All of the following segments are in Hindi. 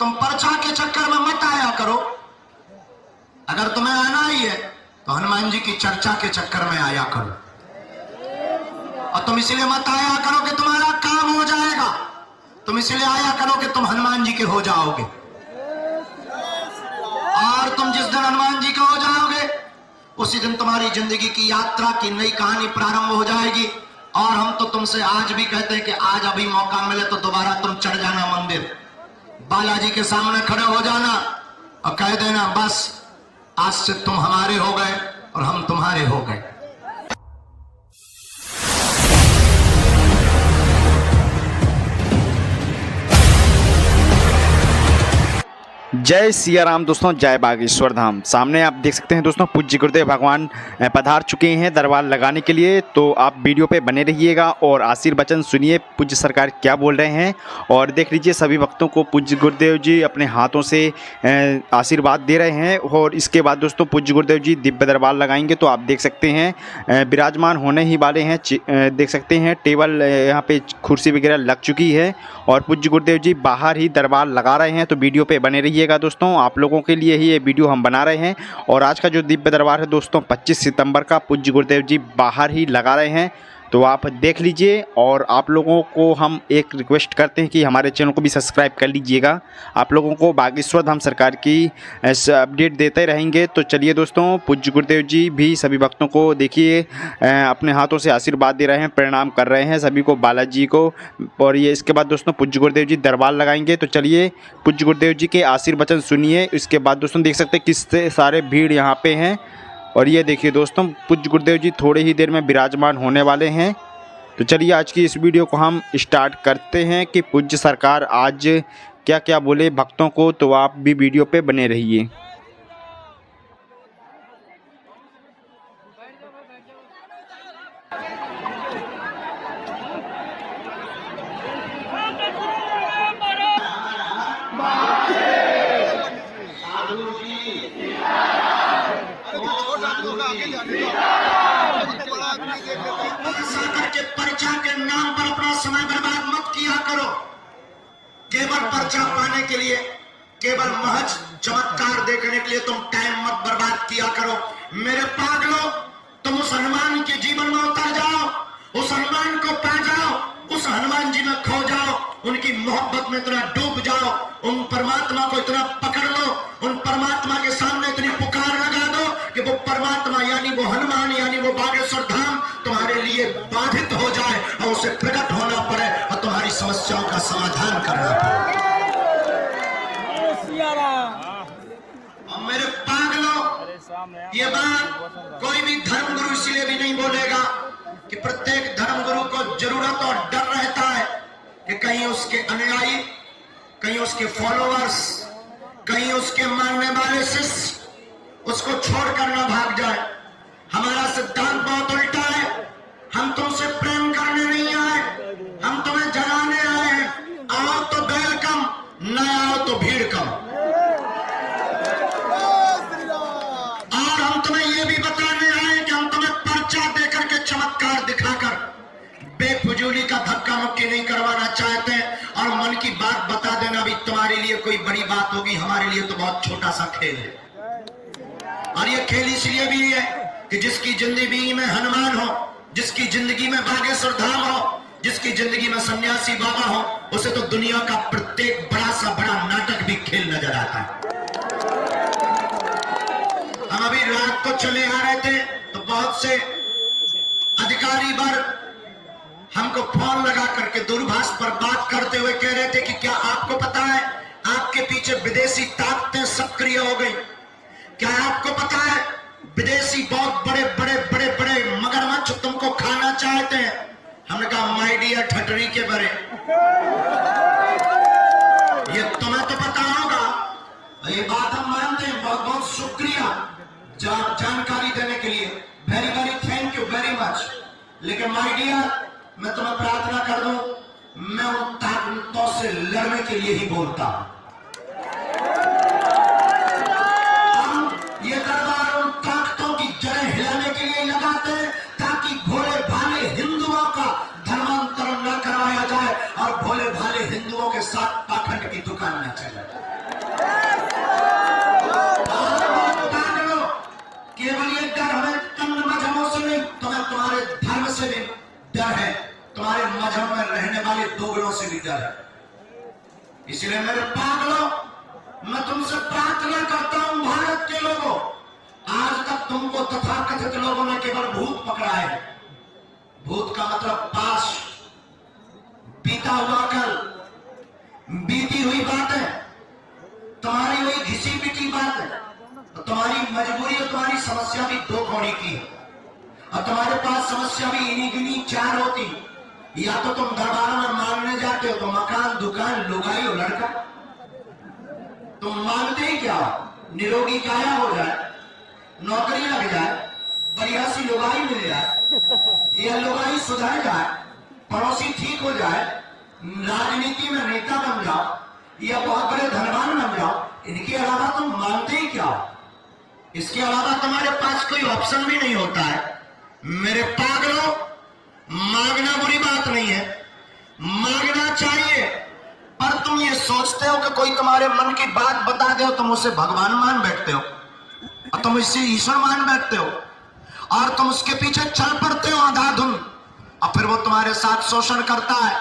तुम पर्चा के चक्कर में मत आया करो। अगर तुम्हें आना ही है तो हनुमान जी की चर्चा के चक्कर में आया करो। और तुम इसलिए मत आया करो कि तुम्हारा काम हो जाएगा, तुम इसलिए आया करो कि तुम हनुमान जी के हो जाओगे। और तुम जिस दिन हनुमान जी के हो जाओगे उसी दिन तुम्हारी जिंदगी की यात्रा की नई कहानी प्रारंभ हो जाएगी। और हम तो तुमसे आज भी कहते हैं कि आज अभी मौका मिले तो दोबारा तुम चढ़ जाना मंदिर, बालाजी के सामने खड़े हो जाना और कह देना बस आज से तुम हमारे हो गए और हम तुम्हारे हो गए। जय सिया राम दोस्तों, जय बागेश्वर धाम। सामने आप देख सकते हैं दोस्तों, पूज्य गुरुदेव भगवान पधार चुके हैं दरबार लगाने के लिए। तो आप वीडियो पे बने रहिएगा और आशीर्वचन सुनिए पूज्य सरकार क्या बोल रहे हैं। और देख लीजिए सभी भक्तों को पूज्य गुरुदेव जी अपने हाथों से आशीर्वाद दे रहे हैं। और इसके बाद दोस्तों पूज्य गुरुदेव जी दिव्य दरबार लगाएंगे। तो आप देख सकते हैं विराजमान होने ही वाले हैं। देख सकते हैं टेबल यहाँ पे कुर्सी वगैरह लग चुकी है और पूज्य गुरुदेव जी बाहर ही दरबार लगा रहे हैं। तो वीडियो पे बने रहिएगा दोस्तों, आप लोगों के लिए ही ये वीडियो हम बना रहे हैं। और आज का जो दिव्य दरबार है दोस्तों 25 सितंबर का पूज्य गुरुदेव जी बाहर ही लगा रहे हैं। तो आप देख लीजिए। और आप लोगों को हम एक रिक्वेस्ट करते हैं कि हमारे चैनल को भी सब्सक्राइब कर लीजिएगा। आप लोगों को बागेश्वर धाम सरकार की अपडेट देते रहेंगे। तो चलिए दोस्तों, पूज्य गुरुदेव जी भी सभी भक्तों को देखिए अपने हाथों से आशीर्वाद दे रहे हैं, प्रणाम कर रहे हैं सभी को, बालाजी को। और ये इसके बाद दोस्तों पूज्य गुरुदेव जी दरबार लगाएंगे। तो चलिए पूज्य गुरुदेव जी के आशीर्वचन सुनिए। इसके बाद दोस्तों देख सकते हैं किस सारे भीड़ यहाँ पे हैं। और ये देखिए दोस्तों पूज्य गुरुदेव जी थोड़ी ही देर में विराजमान होने वाले हैं। तो चलिए आज की इस वीडियो को हम स्टार्ट करते हैं कि पूज्य सरकार आज क्या क्या बोले भक्तों को। तो आप भी वीडियो पे बने रहिए। के पर्चा के नाम पर अपना समय बर्बाद मत किया करो। केवल पर्चा पाने के लिए, केवल महज चमत्कार देखने के लिए तुम टाइम मत बर्बाद किया करो। मेरे पागलों, तुम उस हनुमान के जीवन में उतर जाओ, उस हनुमान को पा जाओ, उस हनुमान जी में खो जाओ, उनकी मोहब्बत में इतना डूब जाओ, उन परमात्मा को इतना पकड़ लो, उन परमात्मा के सामने इतनी पुकार लगा दो कि वो परमात्मा यानी वो हनुमान यानी वो बागेश्वर धाम तुम्हारे लिए बाधित हो जाए और उसे प्रकट होना पड़े और तुम्हारी समस्याओं का समाधान करना पड़े। और मेरे पागलों, ये बात कोई भी धर्मगुरु इसलिए भी नहीं बोलेगा कि प्रत्येक धर्मगुरु को जरूरत और डर रहता है कि कहीं उसके अनुयायी, कहीं उसके फॉलोअर्स, कहीं उसके मानने वाले शिष्य उसको छोड़कर न भाग जाए। हमारा सिद्धांत बहुत उल्टा है। हम तुमसे प्रेम करने नहीं आए, हम तुम्हें जगाने आए हैं। आओ तो वेलकम, न आओ तो भीड़ कम। और हम तुम्हें यह भी बताने आए कि हम तुम्हें पर्चा देकर के चमत्कार दिखाकर बेफजूली का धक्का मुक्की नहीं करवाना चाहते। और मन की बात बता देना भी तुम्हारे लिए कोई बड़ी बात होगी, हमारे लिए तो बहुत छोटा सा खेल है। और ये खेल इसलिए भी है कि जिसकी जिंदगी में हनुमान हो, जिसकी जिंदगी में बागेश्वर धाम हो, जिसकी जिंदगी में सन्यासी बाबा हो, उसे तो दुनिया का प्रत्येक बड़ा सा बड़ा नाटक भी खेल नजर आता है। हम अभी रात को चले आ रहे थे तो बहुत से अधिकारी वर्ग हमको फोन लगा करके दूरभाष पर बात करते हुए कह रहे थे कि क्या आपको पता है आपके पीछे विदेशी ताकतें सक्रिय हो गई? क्या आपको पता है विदेशी बहुत बड़े बड़े बड़े बड़े मगरमच्छ तुमको खाना चाहते हैं? हमने कहा माय डियर ठटरी के बड़े, ये तुम्हें तो पता होगा, ये बात हम मानते हैं। बहुत बहुत शुक्रिया जानकारी देने के लिए, very very thank you very much. लेकिन माय डियर, मैं तुम्हें प्रार्थना कर दूं, मैं उन ताकतों से लड़ने के लिए ही बोलता हूं। ये दरबार उन ताकतों की जड़ें हिलाने के लिए लगाते हैं ताकि भोले भाले हिंदुओं का धर्मांतरण न करवाया जाए और भोले भाले हिंदुओं के साथ पाखंड की दुकान न चले। दोगलों से भी डर है। इसलिए मेरे पागलों, मैं तुमसे प्रार्थना करता हूं भारत के लोगों, आज तक तुमको तथाकथित लोगों ने केवल भूत पकड़ा है। भूत का मतलब पास, बीता हुआ कल, बीती हुई बातें, तुम्हारी वही घिसी पिटी बात है। तो तुम्हारी मजबूरी और तुम्हारी समस्या भी दो कौड़ी की है, और तुम्हारे पास समस्या भी इन्हीं गिनी चार होती। या तो तुम दरबार में मांगने जाते हो तो मकान, दुकान, लुगाई और लड़का। तुम मांगते ही क्या? निरोगी काया हो जाए, नौकरी लग जाए, बढ़िया सी लुगाई मिल जाए, या लुगाई सुधर जाए, पड़ोसी ठीक हो जाए, राजनीति में नेता बन जाओ, या बहुत बड़े धनवान बन जाओ। इनके अलावा तुम मांगते ही क्या? इसके अलावा तुम्हारे पास कोई ऑप्शन भी नहीं होता है। मेरे पागलों, मांगना बुरी बात नहीं है, मांगना चाहिए, पर तुम ये सोचते हो कि कोई तुम्हारे मन की बात बता दे, तुम उसे भगवान मान बैठते हो, और तुम इसे ईश्वर मान बैठते हो, और तुम उसके पीछे चल पड़ते हो अंधाधुन, और फिर वो तुम्हारे साथ शोषण करता है,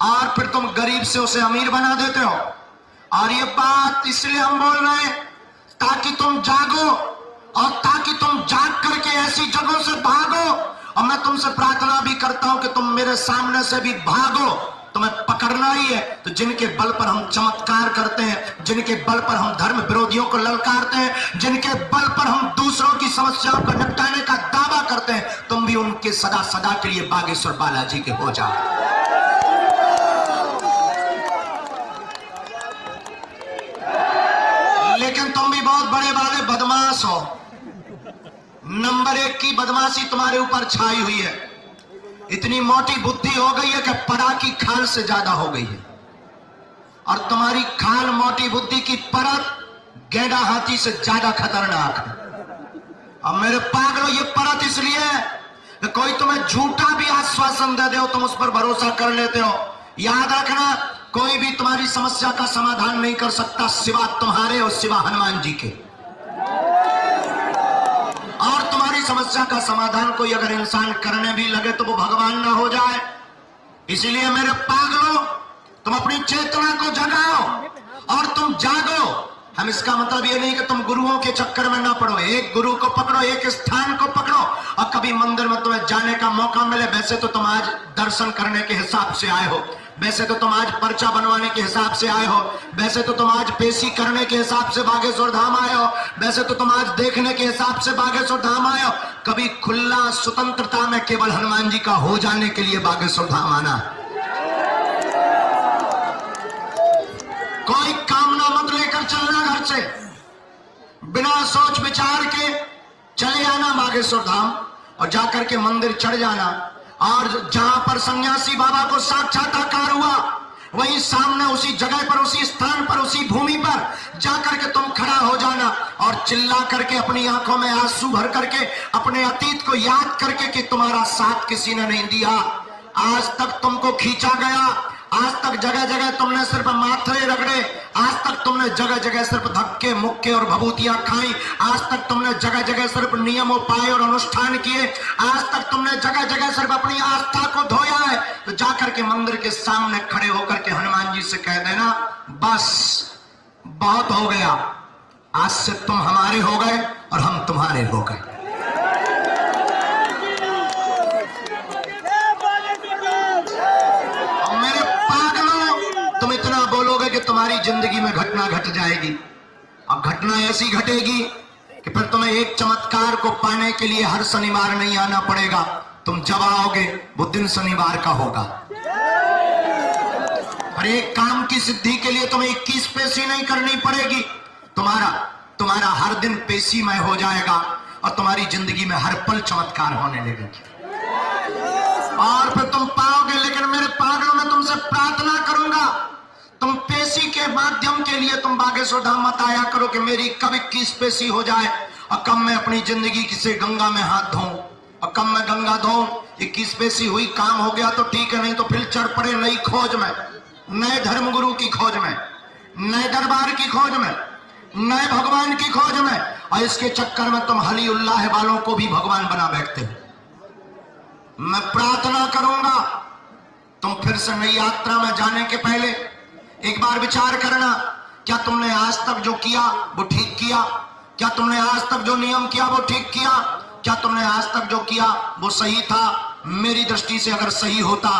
और फिर तुम गरीब से उसे अमीर बना देते हो। और ये बात इसलिए हम बोल रहे हैं ताकि तुम जागो, और ताकि तुम जाग करके ऐसी जगहों से भागो। और मैं तुमसे प्रार्थना भी करता हूं कि तुम मेरे सामने से भी भागो, तुम्हें पकड़ना ही है। तो जिनके बल पर हम चमत्कार करते हैं, जिनके बल पर हम धर्म विरोधियों को ललकारते हैं, जिनके बल पर हम दूसरों की समस्याओं को निपटाने का दावा करते हैं, तुम भी उनके सदा सदा के लिए बागेश्वर बालाजी के हो जाओ। लेकिन तुम भी बहुत बड़े वाले बदमाश हो। नंबर 1 की बदमाशी तुम्हारे ऊपर छाई हुई है। इतनी मोटी बुद्धि हो गई है कि परा की खाल से ज्यादा हो गई है, और तुम्हारी खाल मोटी बुद्धि की परत गैंडा हाथी से ज्यादा खतरनाक है। अब मेरे पागलों, ये परत इसलिए है कि कोई तुम्हें झूठा भी आश्वासन दे दे, तुम उस पर भरोसा कर लेते हो। याद रखना, कोई भी तुम्हारी समस्या का समाधान नहीं कर सकता सिवा तुम्हारे और सिवा हनुमान जी के। और तुम्हारी समस्या का समाधान कोई अगर इंसान करने भी लगे तो वो भगवान ना हो जाए। इसीलिए मेरे पागलों, तुम अपनी चेतना को जगाओ और तुम जागो। हम इसका मतलब ये नहीं कि तुम गुरुओं के चक्कर में ना पड़ो। एक गुरु को पकड़ो, एक स्थान को पकड़ो, और कभी मंदिर में तुम्हें जाने का मौका मिले। वैसे तो तुम आज दर्शन करने के हिसाब से आए हो, वैसे तो तुम आज पर्चा बनवाने के हिसाब से आए हो, वैसे तो तुम आज पेशी करने के हिसाब से बागेश्वर धाम आए हो, वैसे तो तुम आज देखने के हिसाब से बागेश्वर धाम आए हो। कभी खुला स्वतंत्रता में केवल हनुमान जी का हो जाने के लिए बागेश्वर धाम आना। कोई कामना मत लेकर चलना घर से, बिना सोच विचार के चले आना बागेश्वर धाम, और जाकर के मंदिर चढ़ जाना। और जहां पर सन्यासी बाबा को साक्षात्कार हुआ, वहीं सामने उसी जगह पर, उसी स्थान पर, उसी भूमि पर जाकर के तुम खड़ा हो जाना, और चिल्ला करके अपनी आंखों में आंसू भर करके अपने अतीत को याद करके कि तुम्हारा साथ किसी ने नहीं दिया, आज तक तुमको खींचा गया, आज तक जगह जगह तुमने सिर्फ माथे रगड़े, आज तक तुमने जगह जगह सिर्फ धक्के मुक्के और भभूतियां खाई, आज तक तुमने जगह जगह सिर्फ नियम उपाय और अनुष्ठान किए, आज तक तुमने जगह जगह सिर्फ अपनी आस्था को धोया है। तो जाकर के मंदिर के सामने खड़े होकर के हनुमान जी से कह देना, बस बहुत हो गया, आज से तुम हमारे हो गए और हम तुम्हारे हो गए। तुम इतना बोलोगे कि तुम्हारी जिंदगी में घटना घट जाएगी। अब घटना ऐसी घटेगी कि फिर तुम्हें एक चमत्कार को पाने के लिए हर शनिवार नहीं आना पड़ेगा। तुम जब आओगे वो दिन शनिवार का होगा। हर एक काम की सिद्धि के लिए तुम्हें 21 पेशी नहीं करनी पड़ेगी। तुम्हारा हर दिन पेशीमय हो जाएगा, और तुम्हारी जिंदगी में हर पल चमत्कार होने लगेगी, और फिर तुम पाओगे। लेकिन मेरे पागलों, में तुमसे प्रार्थना करूंगा, तुम पेशी के माध्यम के लिए तुम बागेश्वर धाम मत आया करो कि मेरी कब 21 पेशी हो जाए, और कब मैं अपनी जिंदगी से गंगा में हाथ धोऊं, और कब मैं गंगा धोऊं। 21 पेशी हुई, काम हो गया तो ठीक है, नहीं तो फिर चढ़ पड़े नई खोज में, नए धर्मगुरु की खोज में, नए दरबार की खोज में, नए भगवान की खोज में, और इसके चक्कर में तुम हली उल्लाह वालों को भी भगवान बना बैठते हो। मैं प्रार्थना करूंगा तुम फिर से नई यात्रा में जाने के पहले एक बार विचार करना, क्या तुमने आज तक जो किया वो ठीक किया? क्या तुमने आज तक जो नियम किया वो ठीक किया? क्या तुमने आज तक जो किया वो सही था? मेरी दृष्टि से अगर सही होता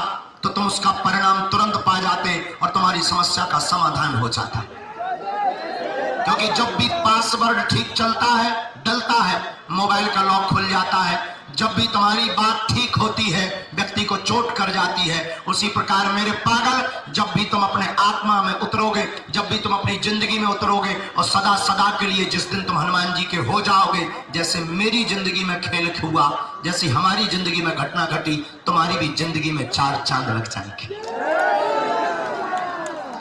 तो तुम उसका परिणाम तुरंत पा जाते और तुम्हारी समस्या का समाधान हो जाता। क्योंकि जब भी पासवर्ड ठीक चलता है, डलता है, मोबाइल का लॉक खुल जाता है। जब भी तुम्हारी बात ठीक होती है, व्यक्ति को चोट कर जाती है। उसी प्रकार मेरे पागल, जब भी तुम अपने आत्मा में उतरोगे, जब भी तुम अपनी जिंदगी में उतरोगे और सदा सदा के लिए जिस दिन तुम हनुमान जी के हो जाओगे, जैसे मेरी जिंदगी में खेल हुआ, जैसी हमारी जिंदगी में घटना घटी, तुम्हारी भी जिंदगी में 4 चांद लग जाएंगे।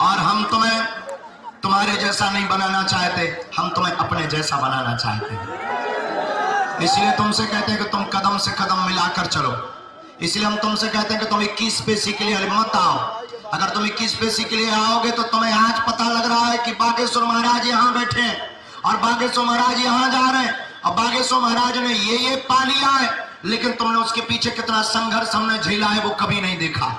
और हम तुम्हें तुम्हारे जैसा नहीं बनाना चाहते, हम तुम्हें अपने जैसा बनाना चाहते हैं। इसलिए तुमसे कहते हैं कि तुम कदम से कदम मिलाकर चलो। इसलिए हम तुमसे कहते हैं कि तुम 21 पेशी के लिए मत आओ। अगर तुम 21 पेशी के लिए आओगे तो तुम्हें आज पता लग रहा है कि बागेश्वर महाराज यहाँ बैठे हैं और बागेश्वर महाराज यहाँ जा रहे हैं और बागेश्वर महाराज ने ये पा लिया है, लेकिन तुमने उसके पीछे कितना संघर्ष हमने झेला है वो कभी नहीं देखा।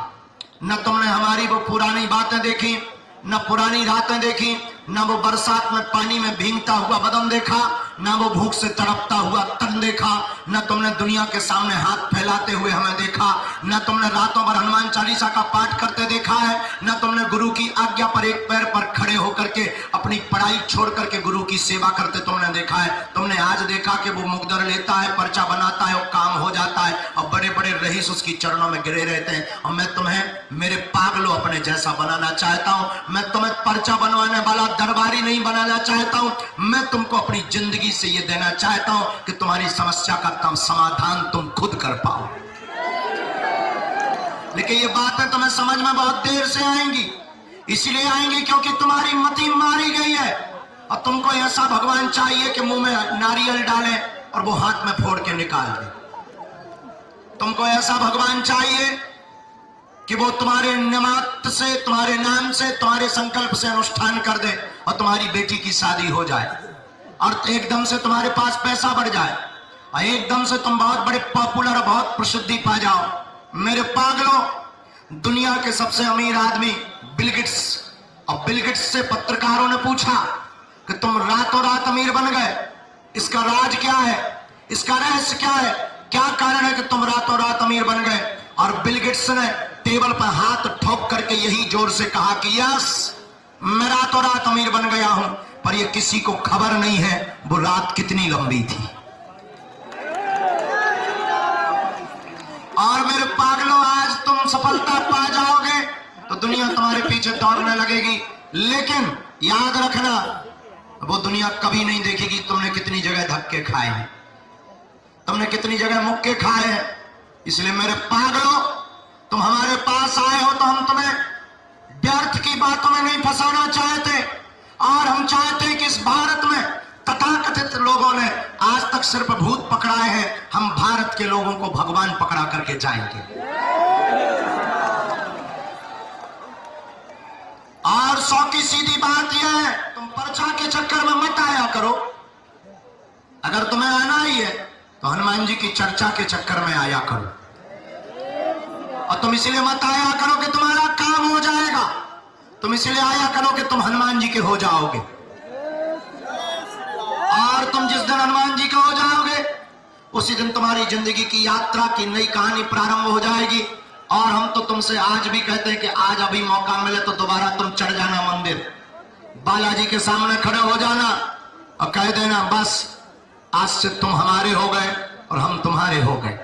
न तुमने हमारी वो पुरानी बातें देखी, न पुरानी रातें देखी, न वो बरसात में पानी में भीगता हुआ बदन देखा, न वो भूख से तड़पता हुआ तन देखा, न तुमने दुनिया के सामने हाथ फैलाते हुए हमें देखा, न तुमने रातों भर हनुमान चालीसा का पाठ करते देखा है, न तुमने गुरु की आज्ञा पर एक पैर पर खड़े होकर के अपनी पढ़ाई छोड़ करके गुरु की सेवा करते तुमने देखा है। तुमने आज देखा कि वो मुकदर लेता है, पर्चा बनाता है और काम हो जाता है और बड़े बड़े रईस उसकी चरणों में गिरे रहते हैं। और मैं तुम्हें मेरे पागलों अपने जैसा बनाना चाहता हूं। मैं तुम्हें पर्चा बनवाने वाला दरबारी नहीं बनाना चाहता हूं। मैं तुमको अपनी जिंदगी से ये देना चाहता हूं कि तुम्हारी समस्या का समाधान तुम खुद कर पाओ। लेकिन ये बातें तुम्हें समझ में बहुत देर से आएंगी। इसलिए आएंगी क्योंकि तुम्हारी मति मारी गई है और तुमको ऐसा भगवान चाहिए कि मुंह में नारियल डाले और वो हाथ में फोड़ के निकाल दे। तुमको ऐसा भगवान चाहिए कि वो तुम्हारे निमित्त से, तुम्हारे नाम से, तुम्हारे संकल्प से अनुष्ठान कर दे और तुम्हारी बेटी की शादी हो जाए और एकदम से तुम्हारे पास पैसा बढ़ जाए और एकदम से तुम बहुत बड़े पॉपुलर, बहुत प्रसिद्धि पा जाओ। मेरे पागलों, दुनिया के सबसे अमीर आदमी बिल गेट्स, और बिल गेट्स से पत्रकारों ने पूछा कि तुम रातों रात अमीर बन गए, इसका राज क्या है, इसका रहस्य क्या है, क्या कारण है कि तुम रातों रात अमीर बन गए? और बिल गेट्स ने टेबल पर हाथ ठोक करके यही जोर से कहा कि यस, मैं रातों रात अमीर बन गया हूं, पर यह किसी को खबर नहीं है वो रात कितनी लंबी थी। और मेरे पागलों, आज तुम सफलता पा जाओगे तो दुनिया तुम्हारे पीछे दौड़ने लगेगी, लेकिन याद रखना वो दुनिया कभी नहीं देखेगी तुमने कितनी जगह धक्के खाए हैं, तुमने कितनी जगह मुक्के खाए हैं। इसलिए मेरे पागलों, तुम हमारे पास आए हो तो हम तुम्हें व्यर्थ की बातों में नहीं फंसाना चाहते और हम चाहते हैं कि इस भारत में तथाकथित लोगों ने आज तक सिर्फ भूत पकड़ाए हैं, हम भारत के लोगों को भगवान पकड़ा करके जाएंगे। और 100 की सीधी बात यह है, तुम पर्चा के चक्कर में मत आया करो। अगर तुम्हें आना ही है तो हनुमान जी की चर्चा के चक्कर में आया करो। और तुम इसलिए मत आया करो कि तुम्हारा काम हो जाएगा, तुम इसलिए आया करो कि तुम हनुमान जी के हो जाओगे। और तुम जिस दिन हनुमान जी के हो जाओगे उसी दिन तुम्हारी जिंदगी की यात्रा की नई कहानी प्रारंभ हो जाएगी। और हम तो तुमसे आज भी कहते हैं कि आज अभी मौका मिले तो दोबारा तुम चढ़ जाना मंदिर, बालाजी के सामने खड़े हो जाना और कह देना बस आज से तुम हमारे हो गए और हम तुम्हारे हो गए।